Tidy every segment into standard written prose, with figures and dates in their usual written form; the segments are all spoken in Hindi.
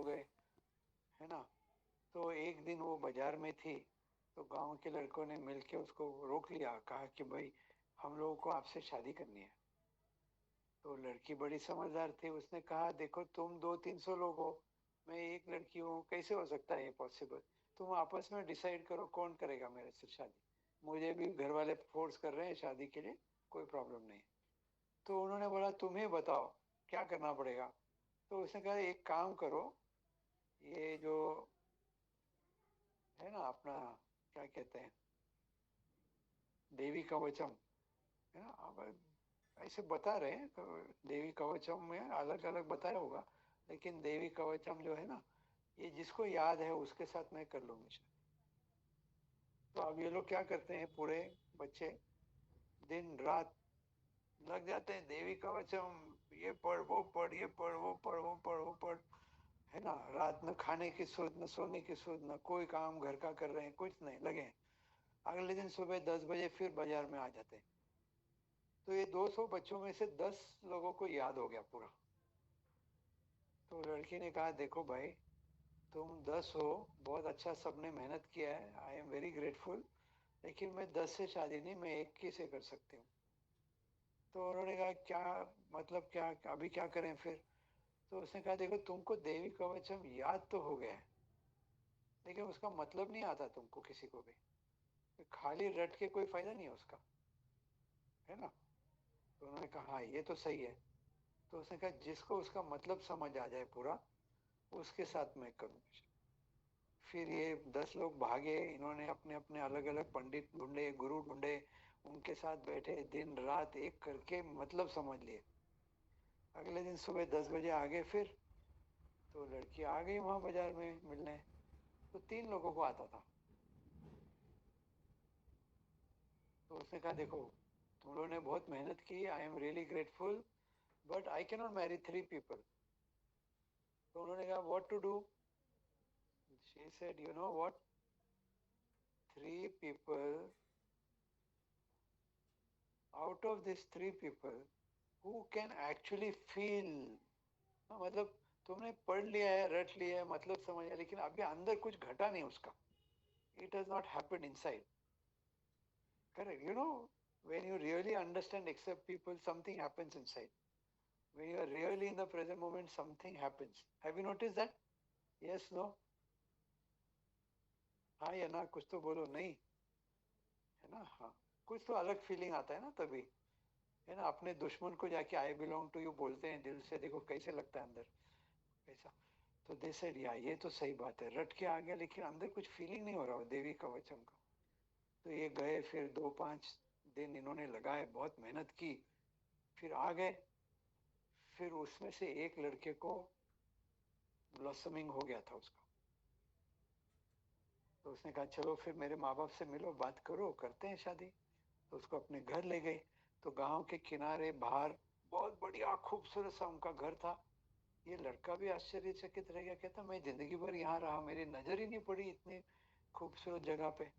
गए, है ना। तो एक दिन वो बाजार में थी, तो गांव के लड़कों ने मिलके उसको रोक लिया, कहा कि भाई हम लोगों को आपसे शादी करनी है। तो लड़की बड़ी समझदार थी, उसने कहा देखो तुम 200-300 लोग हो, मैं एक लड़की हूँ, कैसे हो सकता है ये पॉसिबल। तुम आपस में डिसाइड करो कौन करेगा मेरे से शादी। मुझे भी घर वाले फोर्स कर रहे हैं शादी के लिए, कोई प्रॉब्लम नहीं। तो उन्होंने बोला तुम ही बताओ क्या करना पड़ेगा। तो उसने कहा एक काम करो, ये जो है ना अपना, क्या कहते हैं, देवी कवचम, है ना। अब ऐसे बता रहे हैं तो देवी कवचम में अलग अलग बताया होगा, लेकिन देवी कवचम जो है ना, ये जिसको याद है उसके साथ मैं कर लूंगी। तो अब ये लोग क्या करते हैं, पूरे बच्चे दिन रात लग जाते हैं देवी कवचम, ये पढ़ वो पढ़, ये पढ़ वो पढ़, वो पढ़ वो पढ़, है ना। रात में खाने की सुध न सोने की सुध, न कोई काम घर का कर रहे हैं, कुछ नहीं लगे हैं। अगले दिन सुबह 10 बजे फिर बाजार में आ जाते हैं। तो ये 200 बच्चों में से 10 लोगों को याद हो गया पूरा। तो लड़की ने कहा देखो भाई, तुम 10 हो, बहुत अच्छा, सबने मेहनत किया है, आई एम वेरी ग्रेटफुल, लेकिन मैं 10 से शादी नहीं, मैं एक ही से कर सकती हूँ। तो उन्होंने कहा क्या मतलब, क्या अभी क्या करें फिर। तो उसने कहा देखो तुमको देवी कवचम याद तो हो गया है, लेकिन उसका मतलब नहीं आता तुमको किसी को भी, खाली रट के कोई फायदा नहीं है उसका, है ना। तो उन्होंने कहा हाँ ये तो सही है। तो उसने कहा जिसको उसका मतलब समझ आ जाए पूरा, उसके साथ मैं करूंगी। फिर ये 10 लोग भागे, इन्होंने अपने अपने अलग अलग पंडित ढूंढे, गुरु ढूंढे, उनके साथ बैठे दिन रात एक करके मतलब समझ लिए। अगले दिन सुबह 10 बजे आ गए फिर। तो लड़की आ गई वहां बाजार में मिलने। तो 3 लोगों को आता था। तो उसने कहा देखो तुम लोगों ने बहुत मेहनत की, I am really grateful, but I can not marry 3 people. तो उन्होंने कहा what to do. She said you know what, 3 people, out of this 3 people who can actually feel, मतलब तुमने पढ़ लिया है, रट लिया है, मतलब समझ लिया, लेकिन अभी अंदर कुछ घटा नहीं उसका, it has not happened inside. Correct, you know, when you really understand accept people, something happens inside. When you are really in the present moment, something happens. Have you noticed that? Yes, no? हाँ या ना, कुछ तो बोलो, नहीं, है ना। हाँ, कुछ तो अलग फीलिंग आता है ना तभी, है ना। अपने दुश्मन को जाके आई बिलोंग टू यू बोलते हैं दिल से, देखो कैसे लगता है अंदर, कैसा। तो दे सेड या ये तो सही बात है, रट के आ गया लेकिन अंदर कुछ फीलिंग नहीं हो रहा हो देवी कवचम का। तो ये गए, फिर 2-5 दिन इन्होंने लगाए, बहुत मेहनत की, फिर आ गए। फिर उसमें से एक लड़के को ब्लॉसमिंग हो गया था उसका। तो उसने कहा चलो फिर मेरे माँ बाप से मिलो, बात करो, करते हैं शादी। तो उसको अपने घर ले गए। तो गांव के किनारे बाहर बहुत बढ़िया खूबसूरत सा उनका घर था। ये लड़का भी आश्चर्यचकित रह गया, कहता मैं जिंदगी भर यहाँ रहा, मेरी नजर ही नहीं पड़ी इतनी खूबसूरत जगह पे।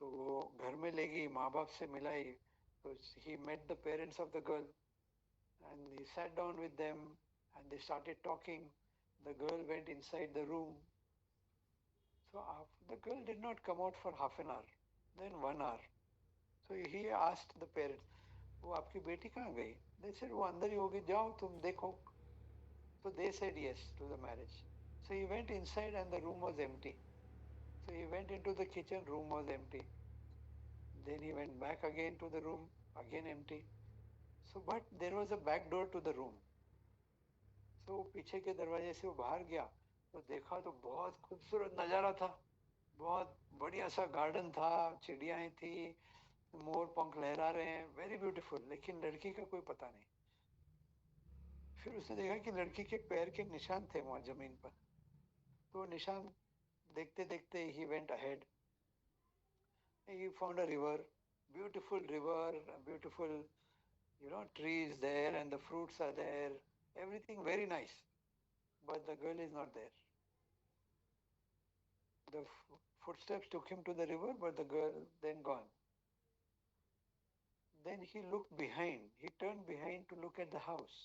तो वो घर में ले गई, माँ बाप से मिलाई। तो he met the parents of the girl and he sat down with them and they started talking. The girl went inside the room. So the girl did not come out for half an hour, then 1 hour. So he asked the parents, वो आपकी बेटी कहाँ गई? They said वो अंदर ही होगी, जाओ तुम देखो। So they said yes to the marriage. So he went inside and the room was empty. So he went into the kitchen, room was empty. Then he went back again to the room, again empty. So but there was a back door to the room. So पीछे के दरवाजे से वो बाहर गया, तो देखा तो बहुत खूबसूरत नजारा था। बहुत बढ़िया सा गार्डन था, चिड़ियाएं थी, मोर पंख लहरा रहे हैं, वेरी ब्यूटीफुल, लेकिन लड़की का कोई पता नहीं। फिर उसने देखा कि लड़की के पैर के निशान थे वहां जमीन पर। तो निशान देखते देखते he went ahead. He found a river, beautiful river, beautiful, trees there and the fruits are there, everything very nice, but the girl is not there. The footsteps took him to the river, but the girl then gone. Then he looked behind, he turned behind to look at the house.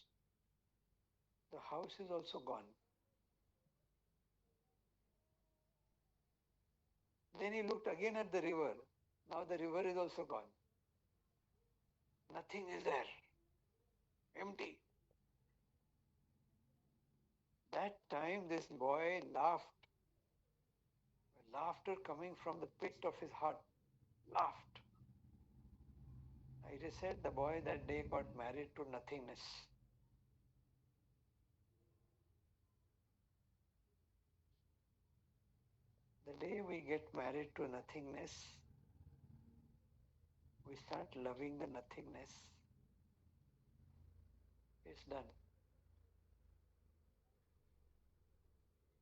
The house is also gone. Then he looked again at the river. Now the river is also gone. Nothing is there. Empty. That time this boy laughed. Laughter coming from the pit of his heart. Laughed. It is said the boy that day got married to nothingness. The day we get married to nothingness, we start loving the nothingness. It's done.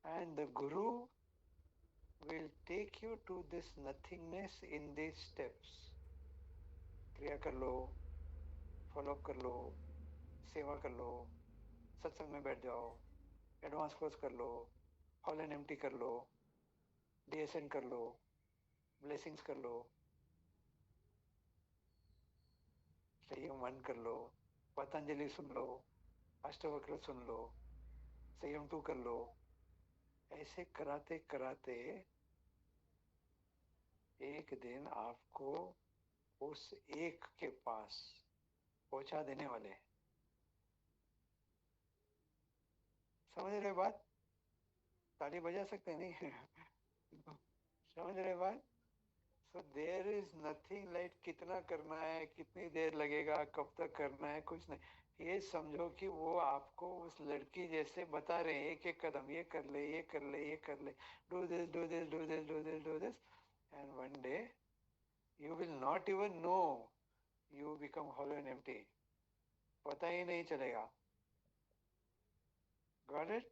And the Guru will take you to this nothingness in these steps. क्रिया कर लो, फॉलो कर लो, सेवा कर लो, सत्संग में बैठ जाओ, एडवांस कोर्स कर लो, हॉल एंड एम्प्टी कर लो, डीएसएन कर लो, ब्लेसिंग्स कर लो, संयम 1 कर लो, पतंजलि सुन लो, अष्टवक्र सुन लो, संयम 2 कर लो. ऐसे कराते कराते एक दिन आपको उस एक के पास पहुंचा देने वाले. समझ रहे बात? ताली बजा सकते नहीं? समझ रहे बात? So there is nothing like कितना करना है, कितनी देर लगेगा, कब तक करना है, कुछ नहीं. ये समझो कि वो आपको उस लड़की जैसे बता रहे हैं, एक एक कदम ये कर ले, ये कर ले, ये कर ले, do this, do this, do this, do this, do this, and one day you will not even know you become hollow and empty. पता ही नहीं चलेगा. Got it?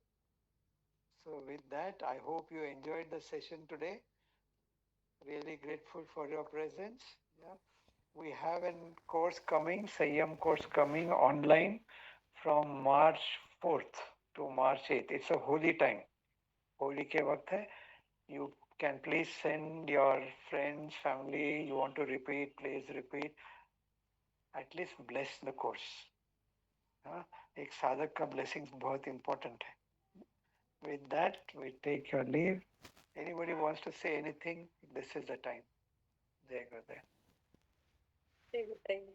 So with that, I hope you enjoyed the session today. Really grateful for your presence. Yeah. We have a course coming, Sanyam course coming online from March 4th to March 8th. It's a holy time. Holy ke waqt hai. You can please send your friends, family, you want to repeat, please repeat. At least bless the course. एक साधक का blessings बहुत important है. With that, we take your leave. Anybody wants to say anything? This is the time. Jai Gurudev. Jai Gurudev.